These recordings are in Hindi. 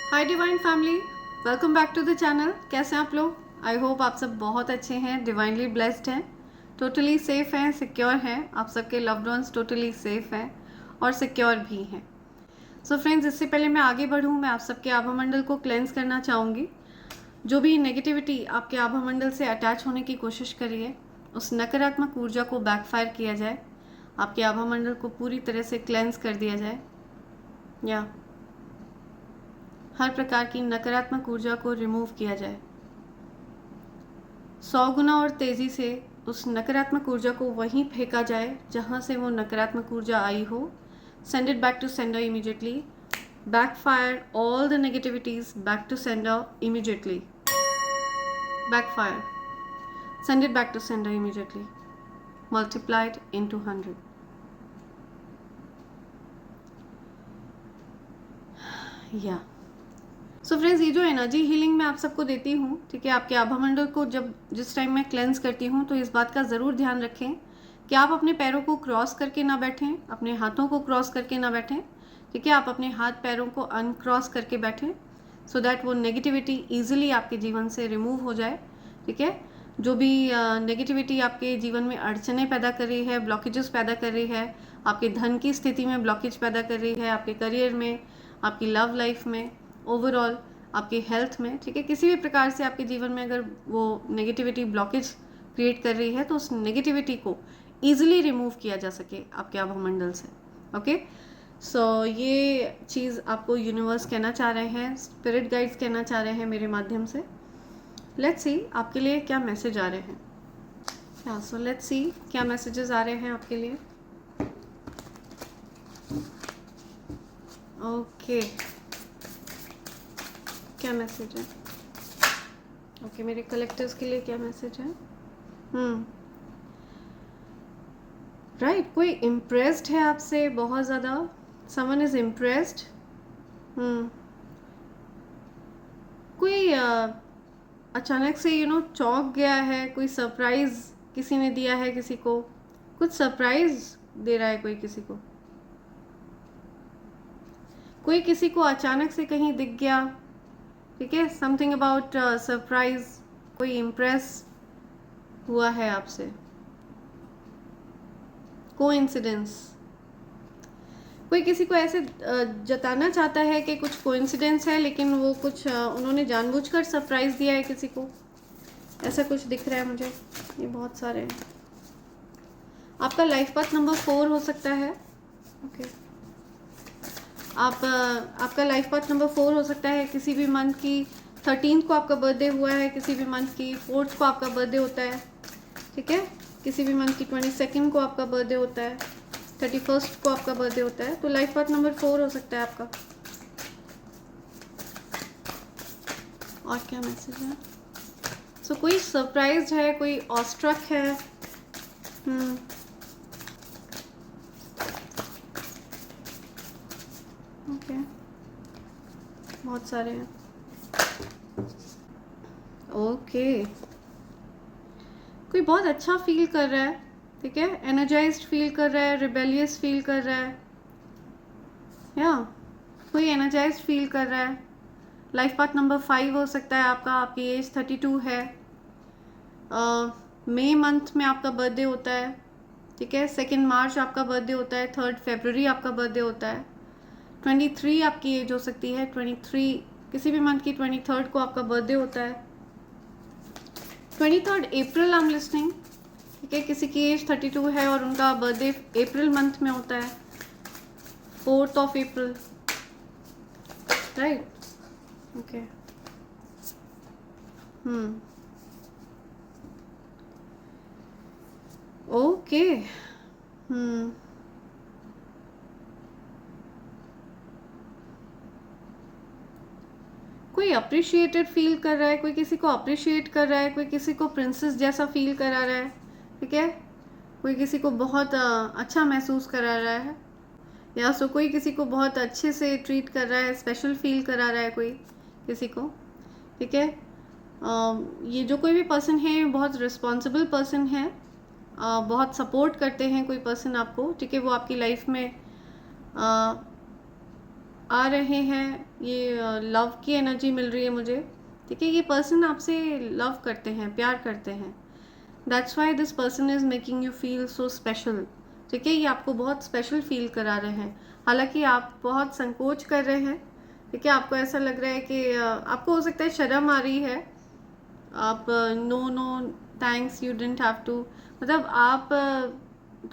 Hi divine family, welcome back to the channel. कैसे हैं आप लोग? आई होप आप सब बहुत अच्छे हैं, डिवाइनली ब्लेस्ड हैं, टोटली सेफ हैं, सिक्योर हैं। आप सबके लव्ड वंस टोटली सेफ हैं और सिक्योर भी हैं। सो फ्रेंड्स, इससे पहले मैं आगे बढ़ूं, मैं आप सबके आभा मंडल को क्लेंस करना चाहूँगी। जो भी नेगेटिविटी आपके आभा मंडल से अटैच होने की कोशिश करी है, उस नकारात्मक ऊर्जा को बैकफायर किया जाए, आपके आभा मंडल को पूरी तरह से क्लेंस कर दिया जाए, या हर प्रकार की नकारात्मक ऊर्जा को रिमूव किया जाए। 100 गुना और तेज़ी से उस नकारात्मक ऊर्जा को वहीं फेंका जाए जहाँ से वो नकारात्मक ऊर्जा आई हो। Send it back to sender immediately. Backfire all the negativities back to sender immediately. Backfire, send it back to sender immediately, multiplied into 100। Yeah so friends, ये जो एनर्जी हीलिंग मैं आप सबको देती हूँ, ठीक है, आपके आभा मंडल को जिस टाइम मैं क्लेंस करती हूँ, तो इस बात का ज़रूर ध्यान रखें कि आप अपने पैरों को क्रॉस करके ना बैठें, अपने हाथों को क्रॉस करके ना बैठें, ठीक है। आप अपने हाथ पैरों को अनक्रॉस करके बैठें, सो दैट वो नेगेटिविटी ईजिली आपके जीवन से रिमूव हो जाए, ठीक है। जो भी नेगेटिविटी आपके जीवन में अड़चने पैदा कर रही है, ब्लॉकेजेस पैदा कर रही है, आपके धन की स्थिति में ब्लॉकेज पैदा कर रही है, आपके करियर में, आपकी लव लाइफ में, ओवरऑल आपकी हेल्थ में, ठीक है, किसी भी प्रकार से आपके जीवन में अगर वो नेगेटिविटी ब्लॉकेज क्रिएट कर रही है, तो उस नेगेटिविटी को ईजिली रिमूव किया जा सके आपके आभा मंडल से। ओके, सो ये चीज़ आपको यूनिवर्स कहना चाह रहे हैं, स्पिरिट गाइड्स कहना चाह रहे हैं मेरे माध्यम से। लेट्स सी आपके लिए क्या मैसेज आ रहे हैं। हाँ, सो लेट्स सी क्या मैसेजेस आ रहे हैं आपके लिए। ओके, क्या मैसेज है? ओके, मेरे कलेक्टर्स के लिए क्या मैसेज है? राइट, कोई इम्प्रेस्ड है आपसे बहुत ज़्यादा। Someone is impressed. कोई अचानक से चौंक गया है, कोई सरप्राइज किसी ने दिया है किसी को, कुछ सरप्राइज दे रहा है कोई किसी को, कोई किसी को अचानक से कहीं दिख गया, ठीक है। समथिंग अबाउट सरप्राइज, कोई इम्प्रेस हुआ है आपसे। कोइंसिडेंस, कोई किसी को ऐसे जताना चाहता है कि कुछ कोइंसिडेंस है, लेकिन वो कुछ उन्होंने जानबूझकर सरप्राइज दिया है किसी को, ऐसा कुछ दिख रहा है मुझे। ये बहुत सारे हैं। आपका लाइफ पाथ नंबर 4 हो सकता है। ओके, आपका लाइफ पाथ नंबर 4 हो सकता है। किसी भी मंथ की 13th को आपका बर्थडे हुआ है, किसी भी मंथ की 4th को आपका बर्थडे होता है, ठीक है। किसी भी मंथ की 22nd को आपका बर्थडे होता है, 31st को आपका बर्थडे होता है, तो लाइफ पाथ नंबर 4 हो सकता है आपका। और क्या मैसेज है? सो कोई सरप्राइज है, कोई ऑस्ट्रक है। ओके, बहुत सारे हैं। ओके, कोई बहुत अच्छा फील कर रहा है, ठीक है, एनर्जाइज्ड फील कर रहा है, रिबेलियस फील कर रहा है, या कोई एनर्जाइज्ड फील कर रहा है। लाइफ पाथ नंबर 5 हो सकता है आपका। आपकी एज 32 है। मई मंथ में आपका बर्थडे होता है, ठीक है। 2 मार्च आपका बर्थडे होता है, 3 फरवरी आपका बर्थडे होता है। 23 आपकी एज हो सकती है। 23 किसी भी मंथ की 23rd को आपका बर्थडे होता है। 23rd April I am listening, ठीक है। किसी की एज 32 है और उनका बर्थडे अप्रैल मंथ में होता है, 4th of April, right. Okay, okay, कोई अप्रिशिएटेड फील कर रहा है, कोई किसी को अप्रिशिएट कर रहा है, कोई किसी को प्रिंसेस जैसा फील करा रहा है, ठीक है। कोई किसी को बहुत अच्छा महसूस करा रहा है, या सो कोई किसी को बहुत अच्छे से ट्रीट कर रहा है, स्पेशल फील करा रहा है कोई किसी को, ठीक है। ये जो कोई भी पर्सन है, बहुत रिस्पॉन्सिबल पर्सन है, बहुत सपोर्ट करते हैं कोई पर्सन आपको, ठीक है। वो आपकी लाइफ में आ रहे हैं, ये लव की एनर्जी मिल रही है मुझे, ठीक है। ये पर्सन आपसे लव करते हैं, प्यार करते हैं, that's why this person is making you feel so special, ठीक है। ये आपको बहुत स्पेशल फील करा रहे हैं, हालांकि आप बहुत संकोच कर रहे हैं, ठीक है। आपको ऐसा लग रहा है कि आपको हो सकता है शर्म आ रही है, आप no no thanks you didn't have to, मतलब आप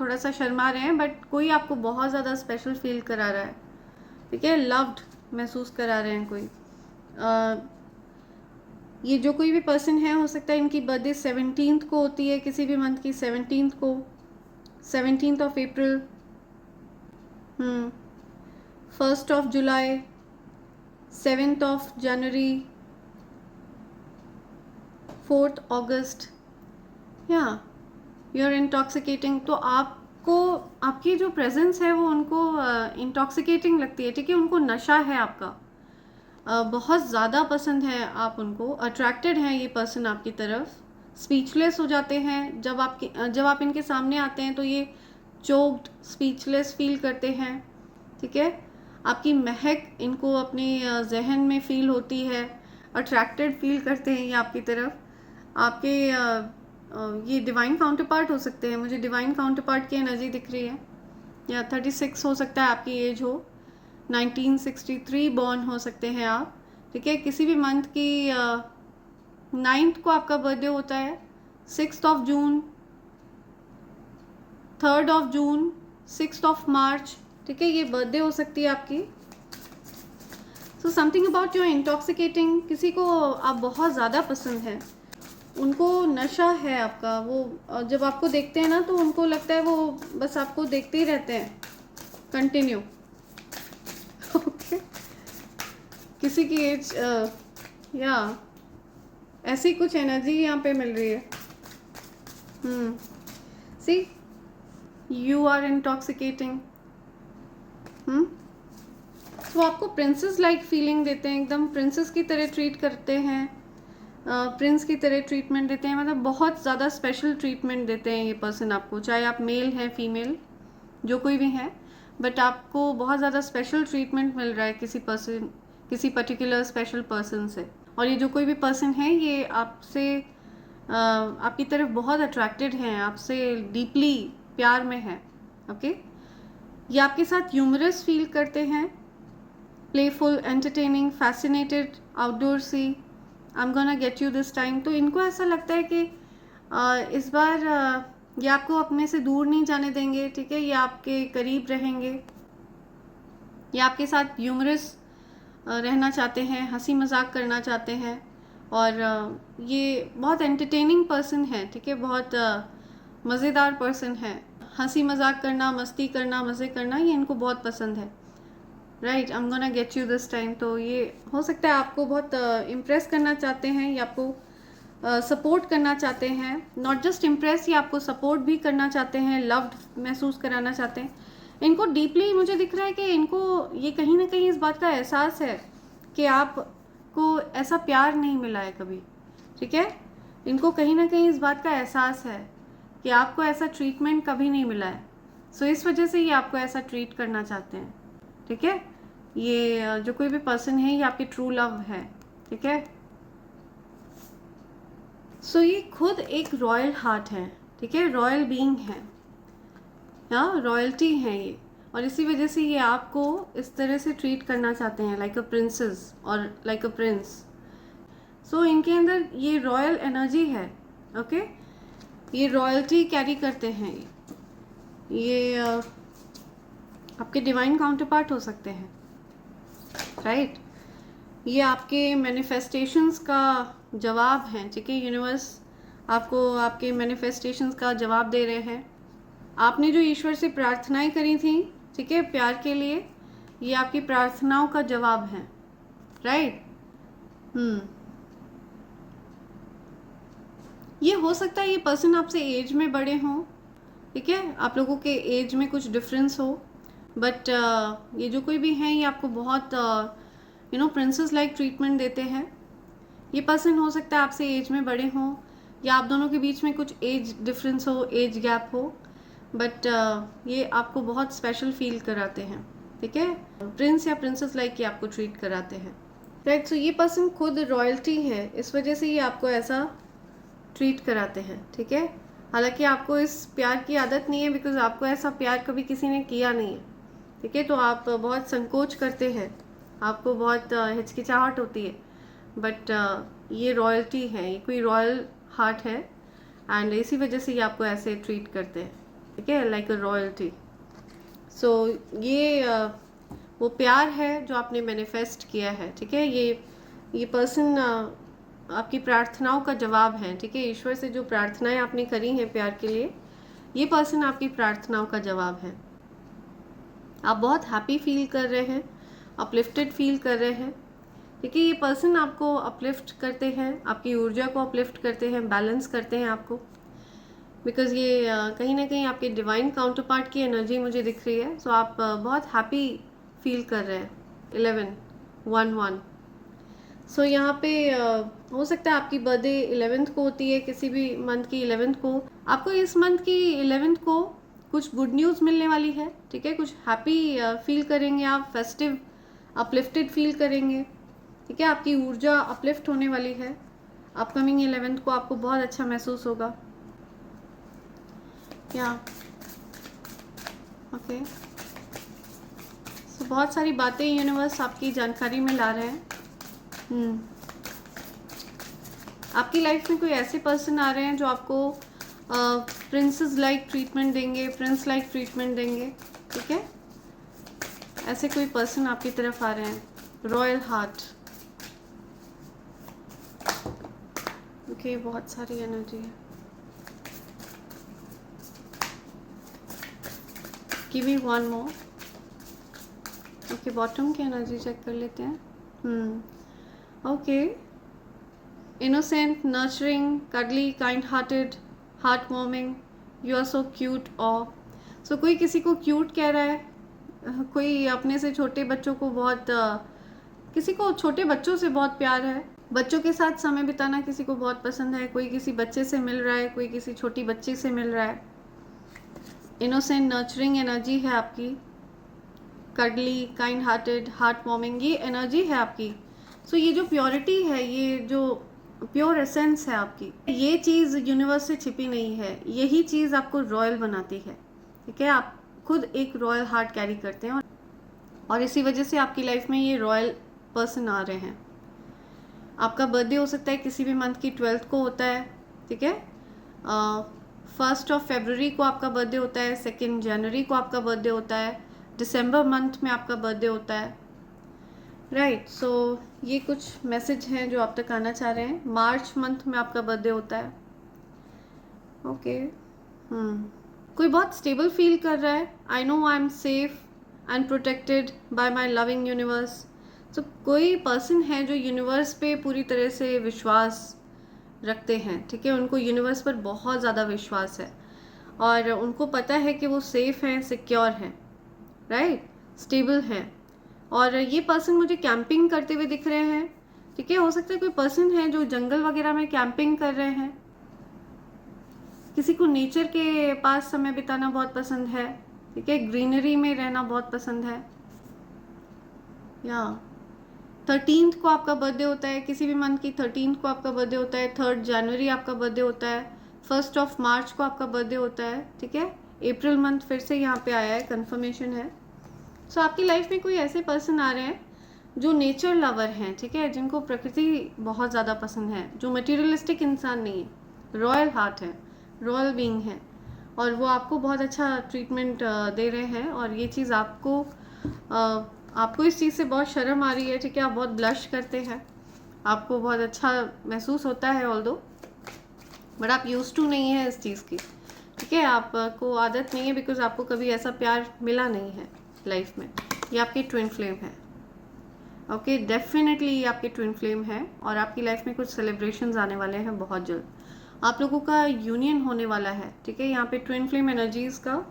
थोड़ा सा शर्मा रहे हैं, बट कोई आपको बहुत ज़्यादा स्पेशल फील करा रहा है, ठीक है। लव्ड महसूस करा रहे हैं कोई। ये जो कोई भी पर्सन है, हो सकता है इनकी बर्थडे 17th को होती है, किसी भी मंथ की 17th को, 17th of April, 1st of July, 7th of January, 4th अगस्त, या यू आर इंटॉक्सिकेटिंग। तो आपको आपकी जो प्रेजेंस है वो उनको इंटॉक्सिकेटिंग लगती है, ठीक है। उनको नशा है आपका, बहुत ज़्यादा पसंद है आप उनको, अट्रैक्टेड हैं ये पर्सन आपकी तरफ, स्पीचलेस हो जाते हैं जब आप इनके सामने आते हैं, तो ये चोक्ड स्पीचलेस फील करते हैं, ठीक है। आपकी महक इनको अपने जहन में फील होती है, अट्रैक्टेड फील करते हैं ये आपकी तरफ। आपके ये डिवाइन काउंटर पार्ट हो सकते हैं, मुझे डिवाइन काउंटर पार्ट की एनर्जी दिख रही है, या 36 हो सकता है आपकी एज हो, 1963 बॉर्न हो सकते हैं आप, ठीक है। किसी भी मंथ की 9th को आपका बर्थडे होता है, 6th of June, 3rd of June, 6th of March, ठीक है। ये बर्थडे हो सकती है आपकी। So something about your intoxicating, किसी को आप बहुत ज़्यादा पसंद है, उनको नशा है आपका, वो जब आपको देखते हैं ना तो उनको लगता है वो बस आपको देखते ही रहते हैं कंटिन्यू, ओके। किसी की एज या ऐसी कुछ एनर्जी यहाँ पे मिल रही है। सी यू आर इंटॉक्सिकेटिंग। वो आपको प्रिंसेस लाइक फीलिंग देते हैं, एकदम प्रिंसेस की तरह ट्रीट करते हैं, प्रिंस की तरह ट्रीटमेंट देते हैं, मतलब बहुत ज़्यादा स्पेशल ट्रीटमेंट देते हैं ये पर्सन आपको, चाहे आप मेल हैं फीमेल जो कोई भी है, बट आपको बहुत ज़्यादा स्पेशल ट्रीटमेंट मिल रहा है किसी पर्टिकुलर स्पेशल पर्सन से। और ये जो कोई भी पर्सन है ये आपसे आपकी तरफ बहुत अट्रैक्टेड हैं, आपसे डीपली प्यार में है, ओके। ये आपके साथ ह्यूमरस फील करते हैं, playful, entertaining, fascinated, outdoor see, I am gonna get you this time. तो इनको ऐसा लगता है कि इस बार ये आपको अपने से दूर नहीं जाने देंगे, ठीक है। ये आपके करीब रहेंगे, ये आपके साथ ह्यूमरस रहना चाहते हैं, हंसी मजाक करना चाहते हैं, और ये बहुत एंटरटेनिंग पर्सन है, ठीक है। बहुत मज़ेदार पर्सन है, हंसी मजाक करना, मस्ती करना, मज़े करना, ये इनको बहुत पसंद है, right. I am gonna get you this time. तो ये हो सकता है आपको बहुत इम्प्रेस करना चाहते हैं, या आपको सपोर्ट करना चाहते हैं, नॉट जस्ट इम्प्रेस, ये आपको सपोर्ट भी करना चाहते हैं, लव्ड महसूस कराना चाहते हैं। इनको डीपली मुझे दिख रहा है कि इनको ये कहीं ना कहीं इस बात का एहसास है कि आपको ऐसा प्यार नहीं मिला है कभी, ठीक है। इनको कहीं ना कहीं इस बात का एहसास है कि आपको ऐसा ट्रीटमेंट कभी नहीं मिला है, सो इस वजह से ये आपको ऐसा ट्रीट करना चाहते हैं, ठीक है। ये जो कोई भी पर्सन है ये आपकी ट्रू लव है, ठीक है। सो ये खुद एक रॉयल हार्ट है, ठीक है, रॉयल बीइंग है, हाँ, रॉयल्टी है ये, और इसी वजह से ये आपको इस तरह से ट्रीट करना चाहते हैं, लाइक अ प्रिंसेस और लाइक अ प्रिंस। सो इनके अंदर ये रॉयल एनर्जी है, ओके। ये रॉयल्टी कैरी करते हैं, ये आपके डिवाइन काउंटर पार्ट हो सकते हैं, राइट। ये आपके मैनिफेस्टेशंस का जवाब हैं, ठीक है। यूनिवर्स आपको आपके मैनिफेस्टेशंस का जवाब दे रहे हैं। आपने जो ईश्वर से प्रार्थनाएं करी थी, ठीक है, प्यार के लिए, ये आपकी प्रार्थनाओं का जवाब है, राइट। ये हो सकता है ये पर्सन आपसे एज में बड़े हों, ठीक है, आप लोगों के एज में कुछ डिफरेंस हो, बट ये जो कोई भी हैं ये आपको बहुत प्रिंसेस लाइक ट्रीटमेंट देते हैं। ये पर्सन हो सकता है आपसे एज में बड़े हों, या आप दोनों के बीच में कुछ एज डिफरेंस हो, एज गैप हो, बट ये आपको बहुत स्पेशल फील कराते हैं, ठीक है, प्रिंस या प्रिंसेस लाइक ये आपको ट्रीट कराते हैं, राइट। सो ये पर्सन खुद रॉयल्टी है, इस वजह से ये आपको ऐसा ट्रीट कराते हैं, ठीक है। हालांकि आपको इस प्यार की आदत नहीं है, बिकॉज आपको ऐसा प्यार कभी किसी ने किया नहीं है, ठीक है। तो आप बहुत संकोच करते हैं, आपको बहुत हिचकिचाहट होती है, बट ये रॉयल्टी है, ये कोई रॉयल हार्ट है, एंड इसी वजह से ये आपको ऐसे ट्रीट करते हैं, ठीक है, लाइक अ रॉयल्टी। सो ये वो प्यार है जो आपने मैनिफेस्ट किया है, ठीक है। ये पर्सन आपकी प्रार्थनाओं का जवाब है, ठीक है। ईश्वर से जो प्रार्थनाएं आपने करी हैं प्यार के लिए, ये पर्सन आपकी प्रार्थनाओं का जवाब है। आप बहुत हैप्पी फील कर रहे हैं, अपलिफ्टेड फील कर रहे हैं, ठीक है। ये पर्सन आपको अपलिफ्ट करते हैं, आपकी ऊर्जा को अपलिफ्ट करते हैं, बैलेंस करते हैं आपको, बिकॉज ये कहीं ना कहीं आपके डिवाइन काउंटर पार्ट की एनर्जी मुझे दिख रही है। सो आप बहुत हैप्पी फील कर रहे हैं। 11 सो यहाँ पे हो सकता है आपकी बर्थडे 11th को होती है, किसी भी मंथ की 11th को। आपको इस मंथ की 11th को कुछ गुड न्यूज़ मिलने वाली है, ठीक है। कुछ हैप्पी फील करेंगे आप, फेस्टिव अपलिफ्टेड फील करेंगे, ठीक है। आपकी ऊर्जा अपलिफ्ट होने वाली है। अपकमिंग 11th को आपको बहुत अच्छा महसूस होगा, या ओके। सो बहुत सारी बातें यूनिवर्स आपकी जानकारी में ला रहे हैं। आपकी लाइफ में कोई ऐसे पर्सन आ रहे हैं जो आपको प्रिंसेस लाइक ट्रीटमेंट देंगे, प्रिंस लाइक ट्रीटमेंट देंगे, ठीक है। ऐसे कोई पर्सन आपकी तरफ आ रहे हैं, रॉयल हार्ट, ओके। बहुत सारी एनर्जी है। Give me one more, okay. Bottom की एनर्जी चेक कर लेते हैं। Okay, innocent, nurturing, cuddly, kind-hearted, heart-warming, you are so cute or so कोई किसी को क्यूट कह रहा है, कोई अपने से छोटे बच्चों को बहुत किसी को छोटे बच्चों से बहुत प्यार है, बच्चों के साथ समय बिताना किसी को बहुत पसंद है, कोई किसी बच्चे से मिल रहा है, कोई किसी छोटी बच्ची से मिल रहा है। इनोसेंट नर्चरिंग एनर्जी है आपकी, कडली, काइंड हार्टेड, हार्ट वार्मिंग, ये एनर्जी है आपकी। सो ये जो प्योरिटी है, ये जो प्योर एसेंस है आपकी, ये चीज़ यूनिवर्स से छिपी नहीं है, यही चीज़ आपको रॉयल बनाती है, ठीक है। आप खुद एक रॉयल हार्ट कैरी करते हैं, और इसी वजह से आपकी लाइफ में ये रॉयल पर्सन आ रहे हैं। आपका बर्थडे हो सकता है किसी भी मंथ की 12th को होता है, ठीक है। 1 फरवरी को आपका बर्थडे होता है, 2 जनवरी को आपका बर्थडे होता है, दिसंबर मंथ में आपका बर्थडे होता है, राइट। सो ये कुछ मैसेज हैं जो आप तक आना चाह रहे हैं। मार्च मंथ में आपका बर्थडे होता है, ओके। कोई बहुत स्टेबल फील कर रहा है, I know I am safe and protected by my loving universe. So कोई पर्सन है जो यूनिवर्स पे पूरी तरह से विश्वास रखते हैं, ठीक है। उनको यूनिवर्स पर बहुत ज़्यादा विश्वास है, और उनको पता है कि वो सेफ हैं, सिक्योर हैं, राइट, स्टेबल हैं। और ये पर्सन मुझे कैंपिंग करते हुए दिख रहे हैं, ठीक है। हो सकता है कोई पर्सन है जो जंगल वगैरह में कैंपिंग कर रहे हैं, किसी को नेचर के पास समय बिताना बहुत पसंद है, ठीक है, ग्रीनरी में रहना बहुत पसंद है। या 13th को आपका बर्थडे होता है, किसी भी मंथ की 13th को आपका बर्थडे होता है, 3 जनवरी आपका बर्थडे होता है, 1 मार्च को आपका बर्थडे होता है, ठीक है। अप्रैल मंथ फिर से यहाँ पे आया है, कंफर्मेशन है। सो आपकी लाइफ में कोई ऐसे पर्सन आ रहे हैं जो नेचर लवर हैं, ठीक है, जिनको प्रकृति बहुत ज़्यादा पसंद है, जो मटेरियलिस्टिक इंसान नहीं है, रॉयल हार्ट है, रॉयल बीइंग है, और वो आपको बहुत अच्छा ट्रीटमेंट दे रहे हैं। और ये चीज़ आपको इस चीज़ से बहुत शर्म आ रही है, ठीक है, आप बहुत ब्लश करते हैं, आपको बहुत अच्छा महसूस होता है ऑल्दो, बट आप यूज्ड टू नहीं है इस चीज़ की, ठीक है। आपको आदत नहीं है, बिकॉज आपको कभी ऐसा प्यार मिला नहीं है लाइफ में। ये आपकी ट्विन फ्लेम है, ओके, डेफिनेटली ये आपकी ट्विन फ्लेम है, और आपकी लाइफ में कुछ सेलिब्रेशंस आने वाले हैं बहुत जल्द। आप लोगों का यूनियन होने वाला है, ठीक है। यहाँ पे ट्विन फ्लेम एनर्जीज का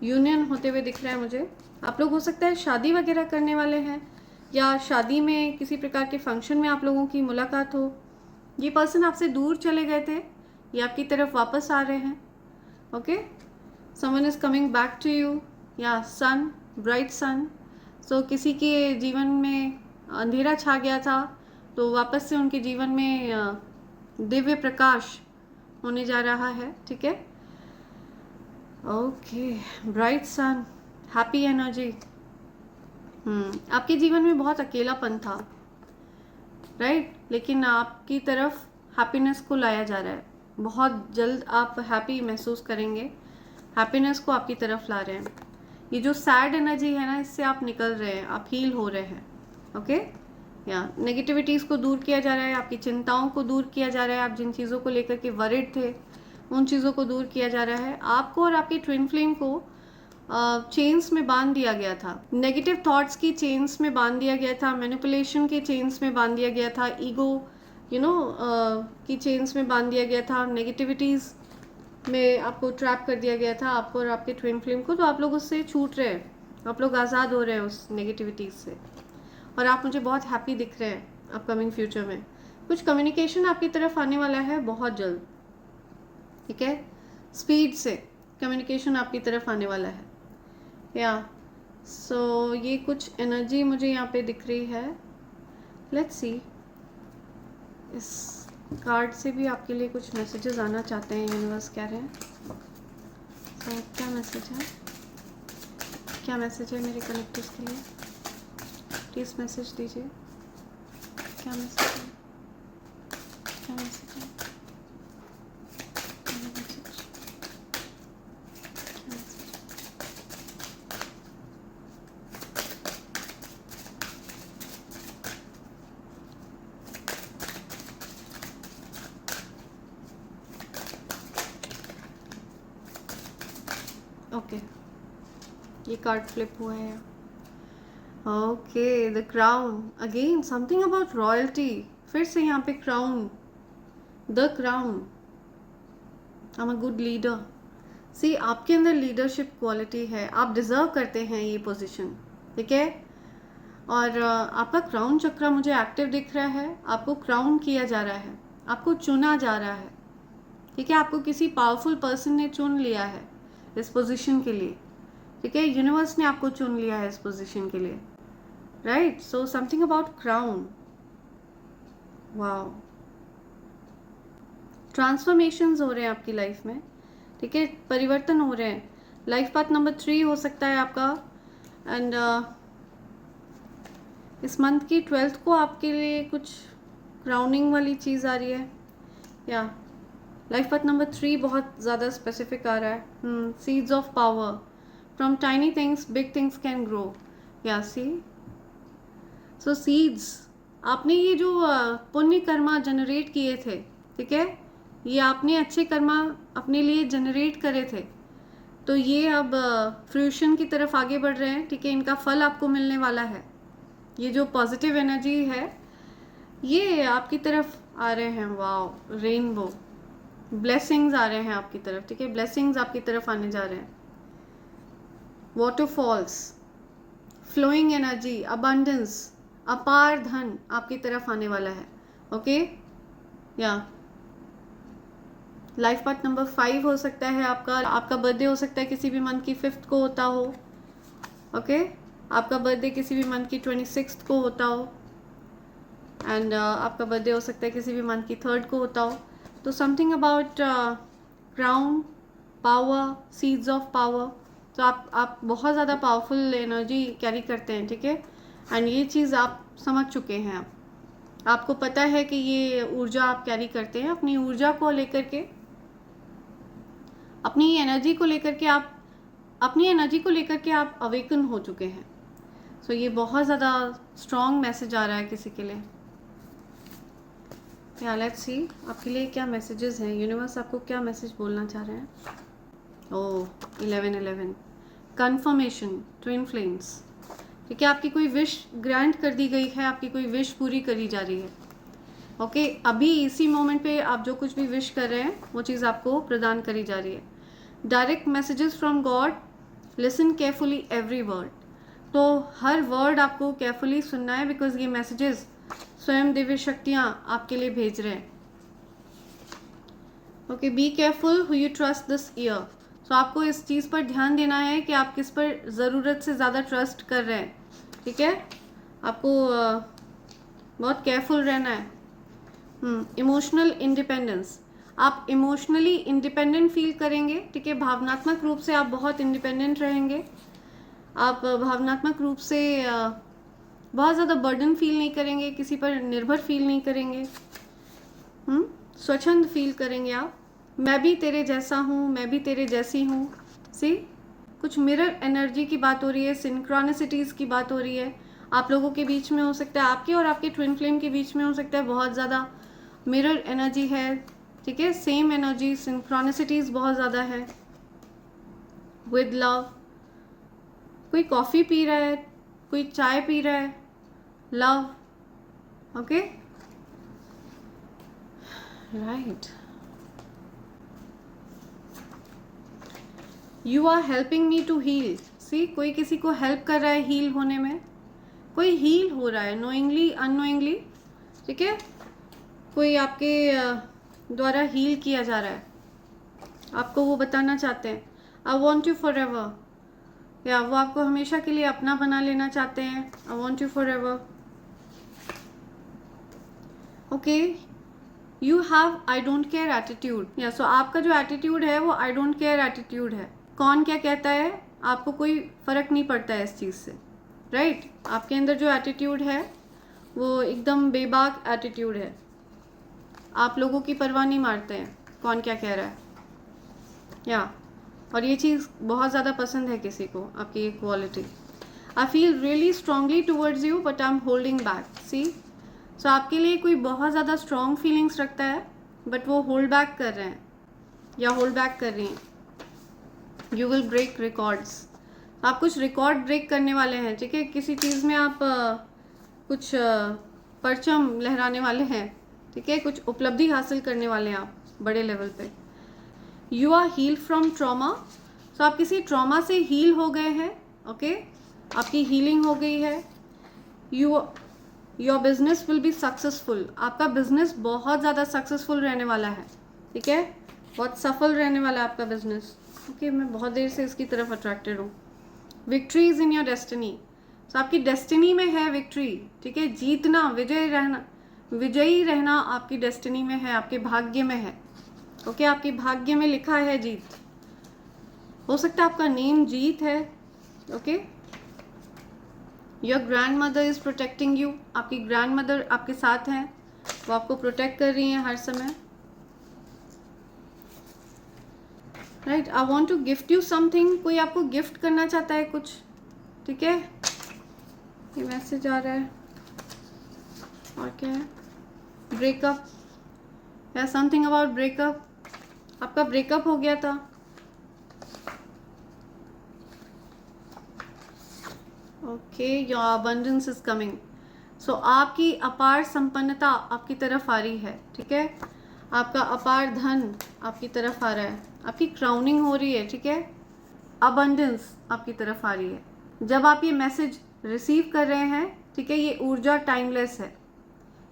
यूनियन होते हुए दिख रहा है मुझे। आप लोग हो सकता है शादी वगैरह करने वाले हैं, या शादी में किसी प्रकार के फंक्शन में आप लोगों की मुलाकात हो। ये पर्सन आपसे दूर चले गए थे, ये आपकी तरफ वापस आ रहे हैं, okay. Someone is coming back to you, या सन, ब्राइट सन। सो किसी के जीवन में अंधेरा छा गया था, तो वापस से उनके जीवन में दिव्य प्रकाश होने जा रहा है, ठीक है। ओके, ब्राइट सन, हैप्पी एनर्जी। आपके जीवन में बहुत अकेलापन था, राइट, लेकिन आपकी तरफ हैप्पीनेस को लाया जा रहा है। बहुत जल्द आप हैप्पी महसूस करेंगे, हैप्पीनेस को आपकी तरफ ला रहे हैं। ये जो सैड एनर्जी है ना, इससे आप निकल रहे हैं, आप हील हो रहे हैं। ओके, या नेगेटिविटीज़ को दूर किया जा रहा है, आपकी चिंताओं को दूर किया जा रहा है, आप जिन चीज़ों को लेकर के वरिड थे उन चीज़ों को दूर किया जा रहा है। आपको और आपकी ट्विन फ्लेम को चेन्स में बांध दिया गया था, नेगेटिव थॉट्स की चेन्स में बांध दिया गया था, मैनिपुलेशन की चेन्स में बांध दिया गया था, ईगो की चेन्स में बांध दिया गया था, नेगेटिविटीज़ में आपको ट्रैप कर दिया गया था, आपको और आपके ट्विन फ्लेम को। तो आप लोग उससे छूट रहे हैं, आप लोग आज़ाद हो रहे हैं उस नेगेटिविटीज़ से, और आप मुझे बहुत हैप्पी दिख रहे हैं अपकमिंग फ्यूचर में। कुछ कम्युनिकेशन आपकी तरफ आने वाला है बहुत जल्द, ठीक है, स्पीड से कम्युनिकेशन आपकी तरफ आने वाला है, या सो ये कुछ एनर्जी मुझे यहाँ पे दिख रही है। लेट्स सी, इस कार्ड से भी आपके लिए कुछ मैसेजेस आना चाहते हैं, यूनिवर्स कह रहे हैं। तो क्या मैसेज है, क्या मैसेज है मेरे कनेक्टर्स के लिए? प्लीज़ मैसेज दीजिए, क्या मैसेज है, क्या मैसेज है, क्या मैसेज, क्या मैसेज। ओके, ये कार्ड फ्लिप हुआ है। Okay, the crown again, something about royalty. फिर से यहाँ पे crown, the crown, I am a good leader. See, आपके अंदर लीडरशिप क्वालिटी है, आप डिजर्व करते हैं ये पोजीशन, ठीक है। और आपका क्राउन चक्र मुझे एक्टिव दिख रहा है, आपको क्राउन किया जा रहा है, आपको चुना जा रहा है, ठीक है। आपको किसी पावरफुल पर्सन ने चुन लिया है इस पोजीशन के लिए, ठीक है। यूनिवर्स ने आपको चुन लिया है इस पोजीशन के लिए, right. So something about crown, wow, transformations हो रहे हैं आपकी लाइफ में, ठीक है, परिवर्तन हो रहे हैं। लाइफ पाथ नंबर 3 हो सकता है आपका, एंड इस मंथ की 12th को आपके लिए कुछ क्राउनिंग वाली चीज़ आ रही है, या लाइफ पाथ नंबर 3 बहुत ज़्यादा स्पेसिफिक आ रहा है। Seeds of power, from tiny things big things can grow, या सी। सो सीड्स, आपने ये जो पुण्य कर्मा जनरेट किए थे, ठीक है, ये आपने अच्छे कर्मा अपने लिए जनरेट करे थे, तो ये अब फ्रूशन की तरफ आगे बढ़ रहे हैं, ठीक है। इनका फल आपको मिलने वाला है। ये जो पॉजिटिव एनर्जी है ये आपकी तरफ आ रहे हैं, वाओ, रेनबो, ब्लेसिंग्स आ रहे हैं आपकी तरफ, ठीक है, ब्लेसिंग्स आपकी तरफ आने जा रहे हैं। वाटरफॉल्स, फ्लोइंग एनर्जी, अबंडेंस, अपार धन आपकी तरफ आने वाला है, ओके। या लाइफ पार्ट नंबर 5 हो सकता है आपका बर्थडे हो सकता है किसी भी मंथ की 5th को होता हो, ओके। आपका बर्थडे किसी भी मंथ की 26th को होता हो, एंड आपका बर्थडे हो सकता है किसी भी मंथ की 3rd को होता हो। तो something about crown, power, seeds of power, तो आप बहुत ज़्यादा पावरफुल एनर्जी कैरी करते हैं, ठीक है। एंड ये चीज़ आप समझ चुके हैं, आपको पता है कि ये ऊर्जा आप कैरी करते हैं, अपनी ऊर्जा को लेकर के, अपनी एनर्जी को लेकर के आप अवेकन हो चुके हैं। सो ये बहुत ज़्यादा स्ट्रॉन्ग मैसेज आ रहा है किसी के लिए। या लेट्स सी आपके लिए क्या मैसेजेस हैं, यूनिवर्स आपको क्या मैसेज बोलना चाह रहे हैं। ओह, 1111 कन्फर्मेशन, ट्विन फ्लेम्स, ठीक है। आपकी कोई विश ग्रांट कर दी गई है, आपकी कोई विश पूरी करी जा रही है, ओके। अभी इसी मोमेंट पे आप जो कुछ भी विश कर रहे हैं वो चीज़ आपको प्रदान करी जा रही है। Direct messages from God, listen carefully every word, तो हर वर्ड आपको केयरफुली सुनना है, बिकॉज ये मैसेजेस स्वयं दिव्य शक्तियाँ आपके लिए भेज रहे हैं, okay. Be careful who you trust this year, तो आपको इस चीज़ पर ध्यान देना है कि आप किस पर ज़रूरत से ज़्यादा ट्रस्ट कर रहे हैं, ठीक है, आपको बहुत केयरफुल रहना है। इमोशनल इंडिपेंडेंस, आप इमोशनली इंडिपेंडेंट फील करेंगे, ठीक है, भावनात्मक रूप से आप बहुत इंडिपेंडेंट रहेंगे। आप भावनात्मक रूप से बहुत ज़्यादा बर्डन फील नहीं करेंगे, किसी पर निर्भर फील नहीं करेंगे। स्वच्छंद फील करेंगे आप। मैं भी तेरे जैसा हूँ, मैं भी तेरे जैसी हूँ। सी, कुछ मिरर एनर्जी की बात हो रही है, सिंक्रोनिसिटीज़ की बात हो रही है। आप लोगों के बीच में हो सकता है, आपके और आपके ट्विन फ्लेम के बीच में हो सकता है बहुत ज़्यादा मिरर एनर्जी है, ठीक है, सेम एनर्जी, सिंक्रोनिसिटीज़ बहुत ज़्यादा है। विद लव, कोई कॉफ़ी पी रहा है, कोई चाय पी रहा है, love, okay, right. You are helping me to heal. See, कोई किसी को हेल्प कर रहा है हील होने में, कोई हील हो रहा है नोइंगली अननोइंगली, ठीक है, कोई आपके द्वारा हील किया जा रहा है, आपको वो बताना चाहते हैं I want you for ever, या वो आपको हमेशा के लिए अपना बना लेना चाहते हैं, I want you for ever. Okay, you have I don't care attitude, या सो आपका जो एटीट्यूड है वो आई डोंट केयर एटीट्यूड है। कौन क्या कहता है आपको कोई फ़र्क नहीं पड़ता है इस चीज़ से, राइट। आपके अंदर जो एटीट्यूड है वो एकदम बेबाक एटीट्यूड है, आप लोगों की परवाह नहीं मारते हैं कौन क्या कह रहा है, या और ये चीज़ बहुत ज़्यादा पसंद है किसी को, आपकी ये क्वालिटी। I feel really strongly towards you but I am holding back. See, so आपके लिए कोई बहुत ज़्यादा स्ट्रॉन्ग फीलिंग्स रखता है बट वो होल्ड बैक कर रहे हैं या होल्ड बैक कर रही हैं। यू विल ब्रेक रिकॉर्ड्स, आप कुछ रिकॉर्ड ब्रेक करने वाले हैं, ठीक है, किसी चीज़ में आप कुछ परचम लहराने वाले हैं, ठीक है, कुछ उपलब्धि हासिल करने वाले हैं आप बड़े लेवल पे। You are heal from trauma, so आप किसी ट्रॉमा से हील हो गए हैं, ओके, आपकी हीलिंग हो गई है। Your business will be successful, आपका बिजनेस बहुत ज़्यादा सक्सेसफुल रहने वाला है, ठीक है, बहुत सफल रहने वाला है आपका बिजनेस, ओके, मैं बहुत देर से इसकी तरफ अट्रैक्टेड हूँ। Victory is in your destiny, so आपकी डेस्टिनी में है विक्ट्री, ठीक है, जीतना, विजयी रहना आपकी डेस्टिनी में है, आपके भाग्य में है, ओके, आपके भाग्य में लिखा है जीत। हो सकता है आपका नेम जीत है, okay. Your grand mother is protecting you, आपकी ग्रैंड मदर आपके साथ हैं, वो आपको प्रोटेक्ट कर रही हैं हर समय, right. I want to gift you something, कोई आपको गिफ्ट करना चाहता है कुछ, ठीक है, ये मैसेज आ रहा है। और क्या है, ब्रेकअप, या समथिंग अबाउट ब्रेकअप, आपका ब्रेकअप हो गया था, okay, your abundance is coming, so आपकी अपार संपन्नता आपकी तरफ आ रही है, ठीक है, आपका अपार धन आपकी तरफ आ रहा है, आपकी क्राउनिंग हो रही है, ठीक है, अबंडेंस आपकी तरफ आ रही है। जब आप ये मैसेज रिसीव कर रहे हैं, ठीक है, ये ऊर्जा टाइमलेस है,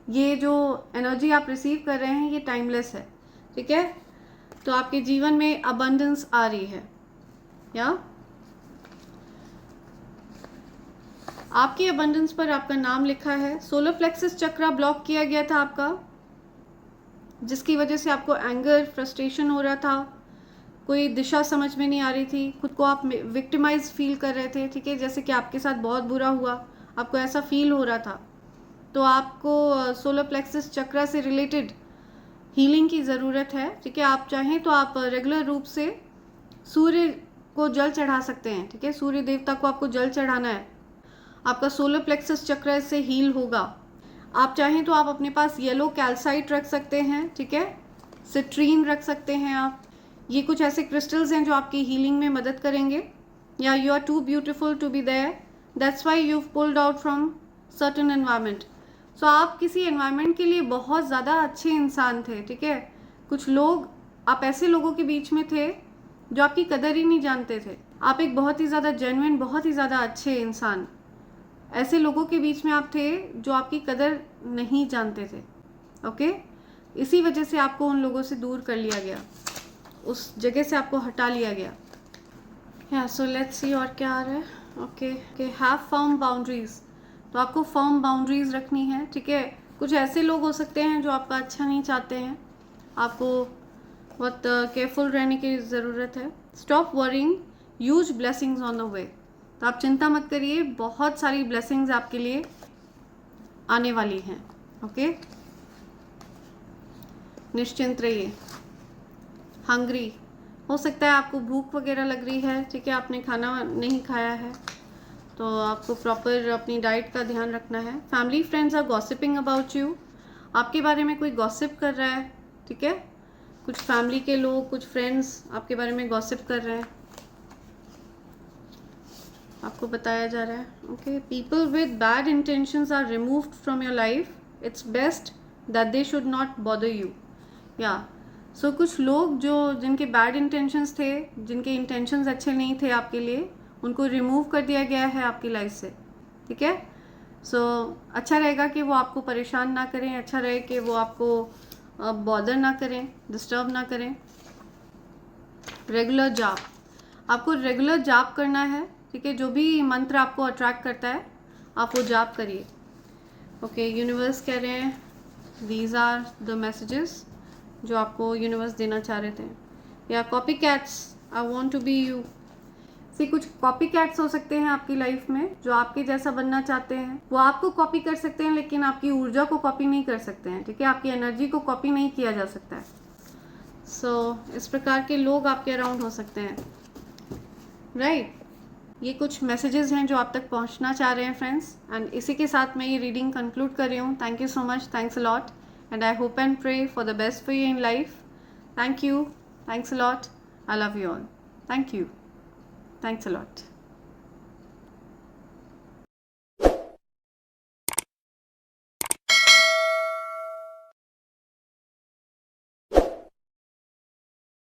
ये जो एनर्जी आप रिसीव कर रहे हैं ये टाइमलेस है, ठीक है, तो आपके जीवन में अबंडेंस आ रही है। या आपकी अबंडेंस पर आपका नाम लिखा है। सोलर प्लेक्सस चक्रा ब्लॉक किया गया था आपका, जिसकी वजह से आपको एंगर, फ्रस्ट्रेशन हो रहा था, कोई दिशा समझ में नहीं आ रही थी, खुद को आप विक्टिमाइज फील कर रहे थे, ठीक है, जैसे कि आपके साथ बहुत बुरा हुआ, आपको ऐसा फील हो रहा था, तो आपको सोलर प्लेक्सस चक्रा से रिलेटेड हीलिंग की ज़रूरत है, ठीक है। आप चाहें तो आप रेगुलर रूप से सूर्य को जल चढ़ा सकते हैं, ठीक है, सूर्य देवता को आपको जल चढ़ाना है, आपका सोलर प्लेक्सस चक्र इससे हील होगा। आप चाहें तो आप अपने पास येलो कैल्साइट रख सकते हैं, ठीक है, सिट्रीन रख सकते हैं आप, ये कुछ ऐसे क्रिस्टल्स हैं जो आपकी हीलिंग में मदद करेंगे। या you are too beautiful to be there, that's why you pulled out from certain environment, so आप किसी एनवायरनमेंट के लिए बहुत ज़्यादा अच्छे इंसान थे, ठीक है, कुछ लोग, आप ऐसे लोगों के बीच में थे जो आपकी कदर ही नहीं जानते थे, आप एक बहुत ही ज़्यादा जेन्युइन, बहुत ही ज़्यादा अच्छे इंसान, ऐसे लोगों के बीच में आप थे जो आपकी कदर नहीं जानते थे, ओके, इसी वजह से आपको उन लोगों से दूर कर लिया गया, उस जगह से आपको हटा लिया गया। सो लेट्स सी और क्या आ रहा है। ओके, हैव फर्म बाउंड्रीज, तो आपको फर्म बाउंड्रीज रखनी है, ठीक है। कुछ ऐसे लोग हो सकते हैं जो आपका अच्छा नहीं चाहते हैं, आपको बहुत केयरफुल रहने की ज़रूरत है। Stop worrying, huge blessings on the way. तो आप चिंता मत करिए, बहुत सारी ब्लेसिंग्स आपके लिए आने वाली हैं, ओके। निश्चिंत रहिए। हंग्री, हो सकता है आपको भूख वगैरह लग रही है, ठीक है, आपने खाना नहीं खाया है, तो आपको प्रॉपर अपनी डाइट का ध्यान रखना है। Family friends are gossiping about you, आपके बारे में कोई गॉसिप कर रहा है, ठीक है। कुछ फैमिली के लोग, कुछ फ्रेंड्स आपके बारे में गॉसिप कर रहे हैं, आपको बताया जा रहा है, okay. People with bad intentions are removed from your life, it's best that they should not bother you. Yeah so कुछ लोग जो जिनके बैड इंटेंशंस थे, जिनके इंटेंशंस अच्छे नहीं थे आपके लिए, उनको रिमूव कर दिया गया है आपकी लाइफ से, ठीक है। सो अच्छा रहेगा कि वो आपको परेशान ना करें, अच्छा रहे कि वो आपको बॉदर ना करें, डिस्टर्ब ना करें। रेगुलर जाप, आपको रेगुलर जाप करना है, ठीक है। जो भी मंत्र आपको अट्रैक्ट करता है आप वो जाप करिए, ओके। यूनिवर्स कह रहे हैं दीज आर द मैसेजेस जो आपको यूनिवर्स देना चाह रहे थे। या copy cats, I want to be you. से कुछ कॉपी कैट्स हो सकते हैं आपकी लाइफ में जो आपके जैसा बनना चाहते हैं, वो आपको कॉपी कर सकते हैं लेकिन आपकी ऊर्जा को कॉपी नहीं कर सकते हैं, ठीक है। आपकी एनर्जी को कॉपी नहीं किया जा सकता है। सो इस प्रकार के लोग आपके अराउंड हो सकते हैं, राइट। ये कुछ मैसेजेस हैं जो आप तक पहुंचना चाह रहे हैं फ्रेंड्स, एंड इसी के साथ मैं ये रीडिंग कंक्लूड कर रही हूँ। Thank you so much, thanks a lot, and I hope and pray for the best for you in life. Thank you, thanks a lot, I love you all, thank you, thanks a lot.